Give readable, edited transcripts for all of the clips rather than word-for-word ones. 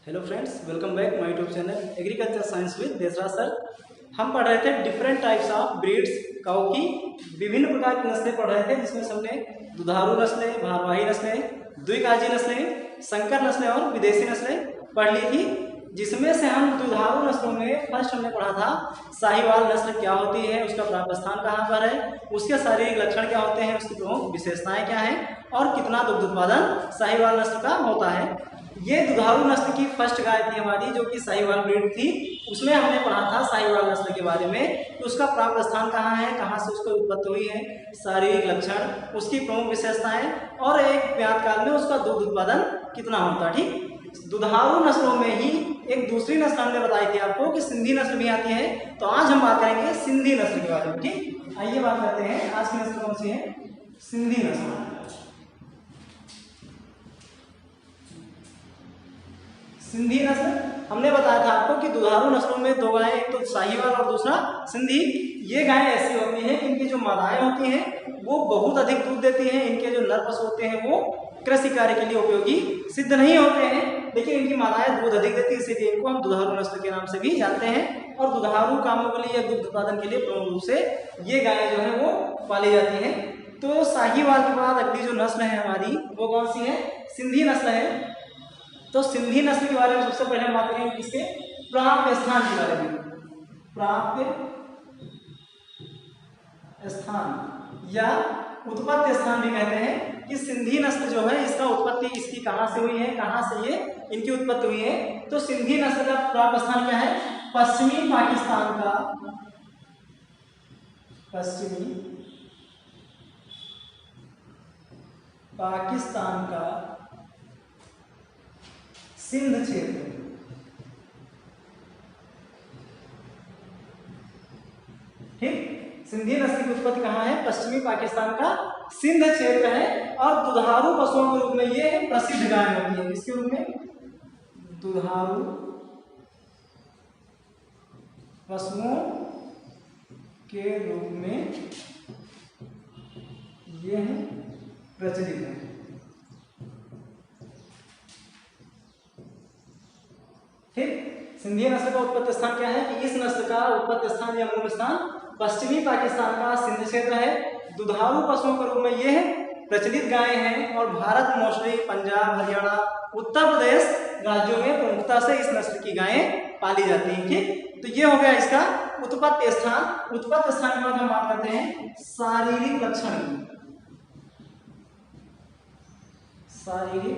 Hello friends, welcome back my YouTube channel agriculture science with Desraj sir. हम पढ़ रहे थे डिफरेंट टाइप्स ऑफ ब्रीड्स, काऊ की विभिन्न प्रकार की नस्लें पढ़ रहे थे, जिसमें हमने दुधारू नस्लें, भारवाही नस्लें, द्विकाजी नस्लें, संकर नस्लें और विदेशी नस्लें पढ़ ली थी। जिसमें से हम दुधारू नस्लों में फर्स्ट हमने पढ़ा था साहिवाल नस्ल क्या होती है, उसका प्राप्त स्थान कहाँ पर है, उसके शारीरिक लक्षण क्या होते हैं, उसकी प्रमुख विशेषताएं क्या हैं और कितना दुग्ध उत्पादन साहिवाल नस्ल का होता है। ये दुधारू नस्ल की फर्स्ट गाय थी हमारी, जो कि साहिवाल ब्रीड थी। उसमें हमने पढ़ा था साहिवाल नस्ल के बारे में कि उसका प्राप्त स्थान कहाँ है, कहाँ से उसकी उत्पत्ति हुई है, शारीरिक लक्षण, उसकी प्रमुख विशेषताएं और एक ब्यात काल में उसका दूध उत्पादन कितना होता है। ठीक, दुधारू नस्लों में ही एक दूसरी नस्ल हमने बताई थी आपको कि सिंधी नस्ल भी आती है। तो आज हम बात करेंगे सिंधी नस्ल के बारे में। ठीक, आइए बात करते हैं आज की नस्ल कौन सी है, सिंधी नस्ल। सिंधी नस्ल हमने बताया था आपको कि दुधारू नस्लों में दो गायें, एक तो साहिवाल और दूसरा सिंधी। ये गायें ऐसी होती हैं कि इनकी जो मादाएं होती हैं वो बहुत अधिक दूध देती हैं। इनके जो नर पशु होते हैं वो कृषि कार्य के लिए उपयोगी सिद्ध नहीं होते हैं, लेकिन इनकी मादाएं दूध अधिक देती है, इसीलिए इनको हम दुधारू नस्ल के नाम से भी जानते हैं। और दुधारू कामों के लिए, दुग्ध उत्पादन के लिए प्रमुख रूप से ये गायें जो है वो पाली जाती हैं। तो साहिवाल के बाद अगली जो नस्ल है हमारी वो कौन सी है, सिंधी नस्ल है। तो सिंधी नस्ल के बारे में सबसे पहले हम बात करेंगे किसके, प्राप्य स्थान के बारे में। प्राप्य स्थान या उत्पत्ति स्थान भी कहते हैं कि सिंधी नस्ल जो है इसका उत्पत्ति इसकी कहां से हुई है, कहां से ये इनकी उत्पत्ति हुई है। तो सिंधी नस्ल का प्राप्य स्थान क्या है, पश्चिमी पाकिस्तान का, पश्चिमी पाकिस्तान का सिंध क्षेत्र। ठीक, सिंधी नस्ल की उत्पत्ति कहाँ है, पश्चिमी पाकिस्तान का सिंध क्षेत्र है। और दुधारू पशुओं के रूप में ये प्रसिद्ध गाय होती है। किसके रूप में, दुधारू पशुओं के रूप में ये प्रचलित है। ठीक, सिंधी नस्ल का उत्पत्ति स्थान क्या है कि इस नस्ल का उत्पत्ति स्थान या मूल स्थान पश्चिमी पाकिस्तान का सिंध क्षेत्र है। दुधारू पशुओं के रूप में ये प्रचलित गायें हैं और भारत मोस्टली पंजाब, हरियाणा, उत्तर प्रदेश राज्यों में प्रमुखता से इस नस्ल की गायें पाली जाती हैं। ठीक, तो ये हो गया इसका उत्पत्ति स्थान। उत्पत्ति स्थान के बाद हम बात करते हैं शारीरिक लक्षण की। शारीरिक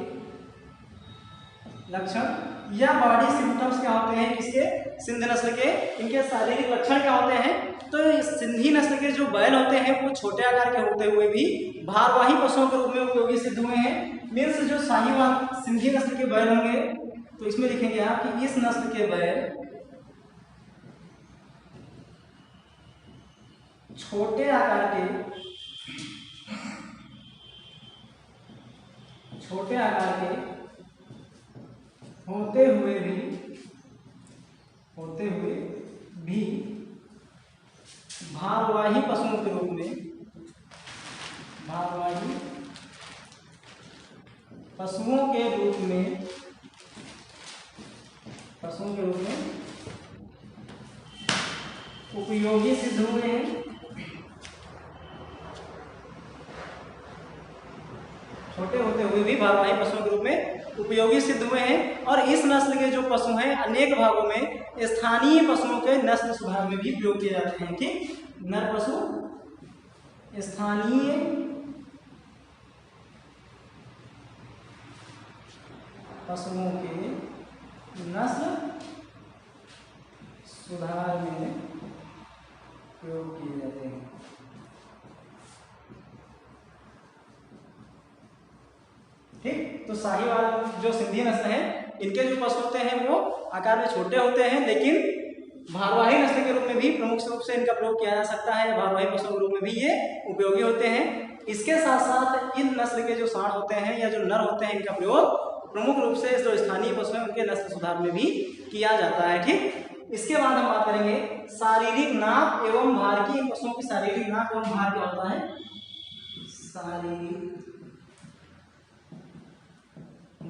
लक्षण या बॉडी सिम्टम्स क्या होते हैं किसके, सिंध नस्ल के, इनके शारीरिक लक्षण क्या होते हैं। तो सिंधी नस्ल के जो बैल होते हैं वो छोटे आकार के होते हुए भी भारवाही पशुओं के रूप में उपयोगी सिद्ध हुए हैं। मीन्स जो साहिवाल सिंधी नस्ल के बैल होंगे तो इसमें लिखेंगे आप कि इस नस्ल के बैल छोटे आकार के, छोटे आकार के होते हुए भी भारवाही पशुओं के रूप में, भारवाही पशुओं के रूप में उपयोगी सिद्ध हुए हैं। छोटे होते हुए भी भारवाही पशुओं के रूप में उपयोगी सिद्ध हुए हैं। और इस नस्ल के जो पशु हैं अनेक भागों में स्थानीय पशुओं के नस्ल सुधार में भी प्रयोग किए जाते हैं। ठीक, नर पशु स्थानीय पशुओं के नस्ल सुधार में प्रयोग किए जाते हैं। ठीक, तो साहिवाल जो सिंधी नस्ल है इनके जो पशु होते हैं वो आकार में छोटे होते हैं, लेकिन भारवाही नस्ल के रूप में भी प्रमुख रूप से इनका प्रयोग किया जा सकता है। भारवाही पशु के रूप में भी ये उपयोगी होते हैं। इसके साथ साथ इन नस्ल के जो सांड होते हैं या जो नर होते हैं इनका प्रयोग प्रमुख रूप से जो स्थानीय पशु हैं उनके नस्ल सुधार में भी किया जाता है। ठीक, इसके बाद हम बात करेंगे शारीरिक नाप एवं भार की। इन पशुओं की शारीरिक नाप एवं भार क्या होता है, शारीरिक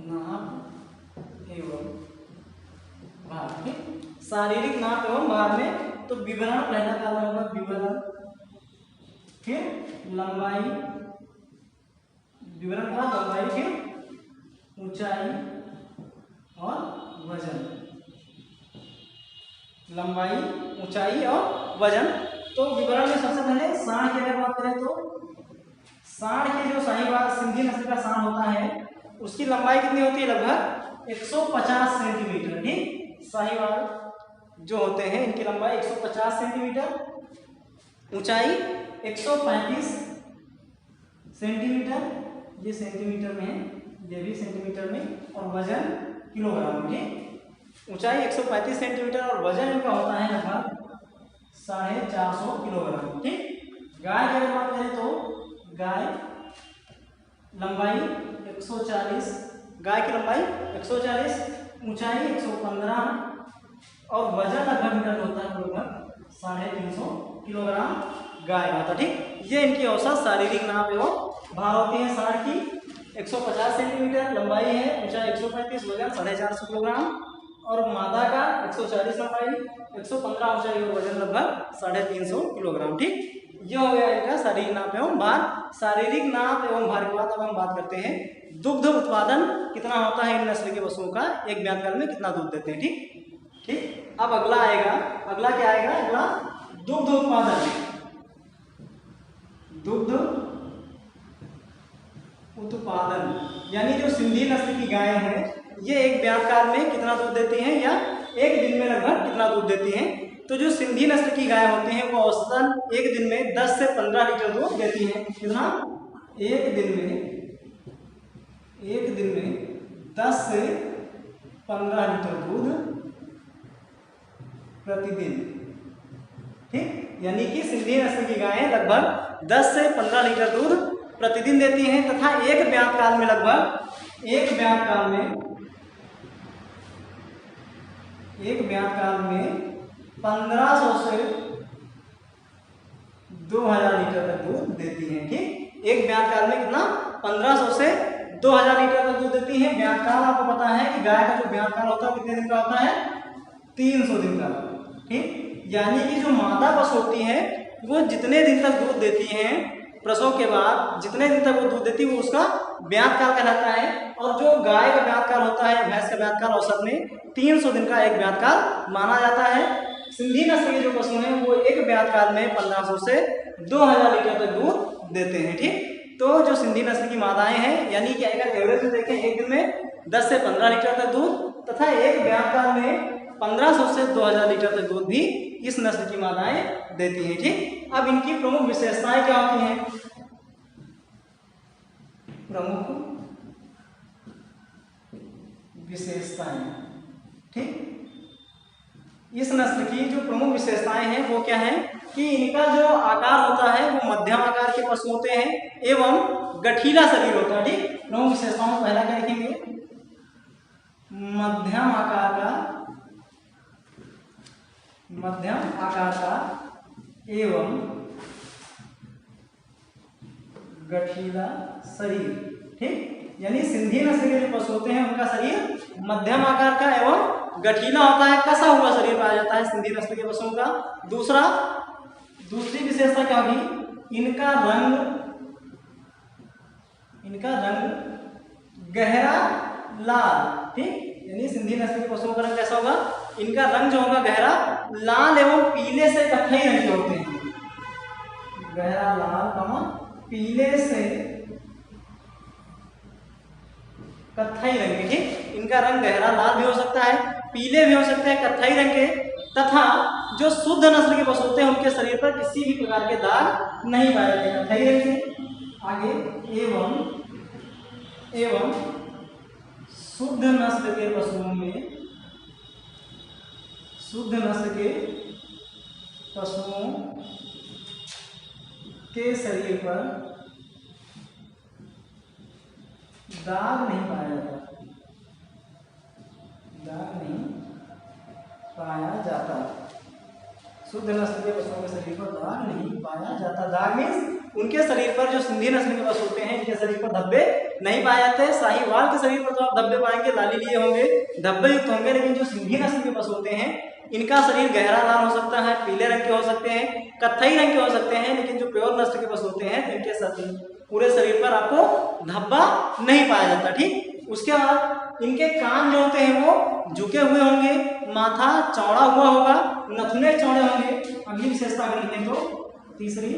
नाप एवं शारीरिक नाप एवं भार में, तो विवरण पहला काला होगा विवरण, फिर लंबाई, विवरण का लंबाई, फिर ऊंचाई और वजन, लंबाई, ऊंचाई और वजन। तो विवरण में सबसे पहले सांड की अगर बात करें तो सांड की जो साहीवाल सिंधी नस्ल का सांड होता है उसकी लंबाई कितनी होती है? लगभग 150 सेंटीमीटर। ठीक, साहीवाल जो होते हैं इनकी लंबाई 150 सेंटीमीटर, ऊंचाई 135 सेंटीमीटर, ये सेंटीमीटर में है, ये भी सेंटीमीटर में, और वजन किलोग्राम में। ठीक, ऊंचाई 135 सेंटीमीटर और वजन इनका होता है लगभग 450 किलोग्राम। ठीक, गाय की अगर बात करें तो गाय लंबाई 140, गाय की लंबाई 140, ऊंचाई 115 और वजन लगभग होता है लगभग 350 किलोग्राम गाय का। ठीक, ये इनकी औसत शारीरिक नाप एवं भार होती है। सांड की 150 सेंटीमीटर लंबाई है, ऊंचाई 135, वजन 450 किलोग्राम, और मादा का 140 लंबाई, 115 ऊंचाई और वजन लगभग 350 किलोग्राम। ठीक, ये हो गया इनका शारीरिक नाप एवं भार। शारीरिक नाप एवं भार के बाद अब हम बात करते हैं दुग्ध उत्पादन कितना होता है इन नस्ल के पशुओं का, एक ब्यातकाल में कितना दूध देते हैं। ठीक, अब अगला आएगा, अगला क्या आएगा? अगला दुग्ध उत्पादन। दुग्ध उत्पादन यानी जो सिंधी नस्ल की गाय है ये एक ब्यातकाल में कितना दूध देती हैं या एक दिन में लगभग कितना दूध देती हैं। तो जो सिंधी नस्ल की गाय होती हैं वो औसतन एक दिन में 10 से 15 लीटर दूध देती हैं। कितना? एक दिन में 10 से 15 लीटर दूध प्रतिदिन। ठीक, यानी कि सिंधी नस्ल की गायें लगभग 10 से 15 लीटर दूध प्रतिदिन देती हैं तथा एक ब्यातकाल में लगभग 1500 से 2000 लीटर तक दूध देती हैं। ठीक, एक ब्यातकाल में कितना? 1500 से 2000 लीटर तक दूध देती हैं। ब्यातकाल आपको पता है कि गाय का जो ब्यातकाल होता है कितने दिन का होता है? 300 दिन का। ठीक, यानी कि जो मादा पशु होती है वो जितने दिन तक दूध देती हैं प्रसव के बाद, जितने दिन तक वो दूध देती है वो उसका ब्यातकाल कहलाता है। और जो गाय का ब्यातकाल होता है, भैंस का ब्यातकाल औसत में 300 दिन का एक ब्यातकाल माना जाता है। सिंधी नस्ल के जो पशु हैं वो एक ब्यातकाल में 1500 से 2000 लीटर तक दूध देते हैं। ठीक, तो जो सिंधी नस्ल की मादाएं हैं यानी कि अगर एवरेज में देखें एक दिन में 10 से 15 लीटर तक दूध तथा एक ब्यातकाल में 1500 से 2000 लीटर तक दूध भी इस नस्ल की मादाएं देती हैं। ठीक, अब इनकी प्रमुख विशेषताएं क्या होती हैं? प्रमुख विशेषताएं। ठीक, इस नस्ल की जो प्रमुख विशेषताएं हैं वो क्या है कि इनका जो आकार होता है वो मध्यम आकार के पशु होते हैं एवं गठीला शरीर होता है। ठीक, प्रमुख विशेषताओं पहला क्या लिखेंगे? मध्यम आकार का एवं गठीला शरीर। ठीक, यानी सिंधी नस्ल के जो पशु होते हैं उनका शरीर मध्यम आकार का एवं गठीला होता है, कसा हुआ शरीर पाया जाता है सिंधी नस्ल के पशुओं का। दूसरी विशेषता क्या होगी? इनका रंग गहरा लाल। ठीक, यानी सिंधी नस्ल के पशुओं का रंग कैसा होगा? इनका रंग जो होगा गहरा लाल एवं पीले से कत्थई रंग के होते हैं। गहरा लाल पीले से कत्थई रंग के। ठीक, इनका रंग गहरा लाल भी हो सकता है, पीले भी हो सकते हैं, कत्थई रंग के, तथा जो शुद्ध नस्ल के पशु होते हैं उनके शरीर पर किसी भी प्रकार के दाग नहीं पाए जाते, कत्थई रंग के। आगे एवं शुद्ध नस्ल के पशुओं में के शरीर पर दाग नहीं पाया जाता। शुद्ध नस्ल के पशुओं के शरीर पर दाग नहीं पाया जाता। दाग मीन्स उनके शरीर पर, जो सिंधी नस्ल के पशु होते हैं इनके शरीर पर धब्बे नहीं पाए जाते। साहीवाल के शरीर पर तो आप धब्बे पाएंगे, लाली लिए होंगे, धब्बे युक्त होंगे, लेकिन जो सिंधी नस्ल के पशु होते हैं इनका शरीर गहरा लाल हो सकता है, पीले रंग के हो सकते हैं, कत्थई रंग के हो सकते हैं, लेकिन जो प्योर नस्ल के पशु होते हैं इनके पूरे शरीर पर आपको धब्बा नहीं पाया जाता। ठीक, उसके बाद इनके कान जो होते हैं वो झुके हुए होंगे, माथा चौड़ा हुआ होगा, नथुने चौड़े होंगे। अगली विशेषता अगर लिखें तो तीसरी,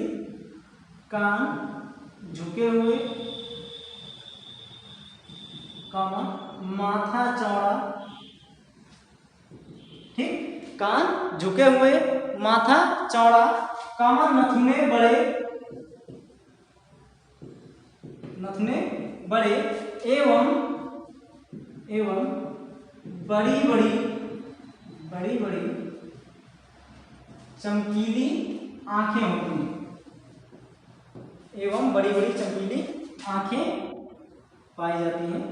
कान झुके हुए, माथा चौड़ा। ठीक, कान झुके हुए, माथा चौड़ा, नथुने बड़े एवं बड़ी बड़ी चमकीली आंखें होती हैं, एवं बड़ी बड़ी चमकीली आंखें पाई जाती हैं।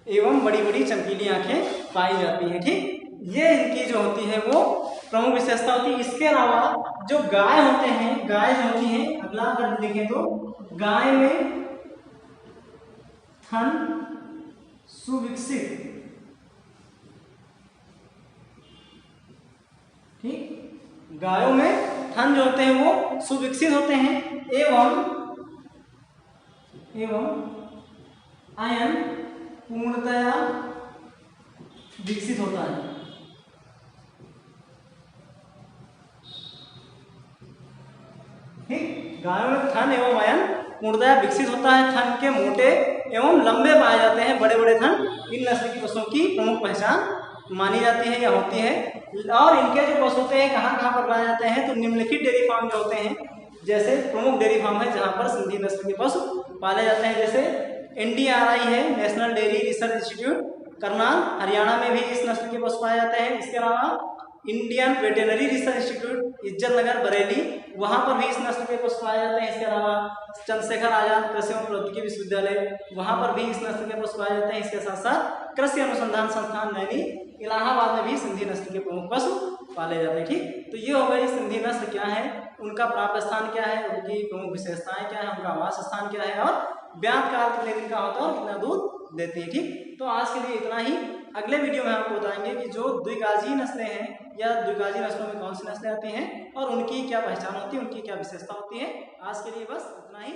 एवं बड़ी बड़ी चमकीली आंखें पाई जाती हैं। ठीक, ये इनकी जो होती है वो प्रमुख विशेषता होती है। इसके अलावा जो गाय होते हैं, गाय जो होती हैं, अगला अगर देखें तो गाय में थन सुविकसित। ठीक, गायों में थन जो होते हैं वो सुविकसित होते हैं एवं आयन पूर्णतया विकसित होता है। ठीक, गायों में थन एवं आयन पूर्णतया विकसित होता है। थन के मोटे एवं लंबे पाए जाते हैं, बड़े बड़े थन इन नस्ल की पशुओं की प्रमुख पहचान मानी जाती है या होती है। और इनके जो पशु होते हैं कहाँ कहाँ पर पाए जाते हैं, तो निम्नलिखित डेयरी फार्म जो होते हैं, जैसे प्रमुख डेयरी फार्म है जहाँ पर सिंधी नस्ल के पशु पाले जाते हैं, जैसे NDRI है, national dairy research institute, Karnal Haryana में भी इस नस्ल के पशु पाए जाते हैं। इसके अलावा Indian veterinary research institute Izzatnagar Bareilly, वहाँ पर भी इस नस्ल के पशु पाए जाते हैं। इसके अलावा चंद्रशेखर आजाद कृषि एवं प्रौद्योगिकी विश्वविद्यालय, वहाँ पर भी इस नस्ल के पशु पाए जाते हैं। इसके साथ साथ कृषि अनुसंधान संस्थान नैनी इलाहाबाद में भी सिंधी नस्ल के प्रमुख पशु पाले जाते हैं। ठीक, तो ये हो गई सिंधी नस्ल क्या है, उनका प्राप्त स्थान क्या है, उनकी प्रमुख विशेषताएं क्या है, उनका आवास स्थान क्या है, और ब्यात काल कितने दिन का होता है और कितना दूध देती है। ठीक, तो आज के लिए इतना ही। अगले वीडियो में आपको बताएंगे कि जो द्विकाजी नस्लें हैं या द्विकाजी नस्लों में कौन सी नस्लें आती हैं और उनकी क्या पहचान होती है, उनकी क्या विशेषता होती है। आज के लिए बस इतना ही।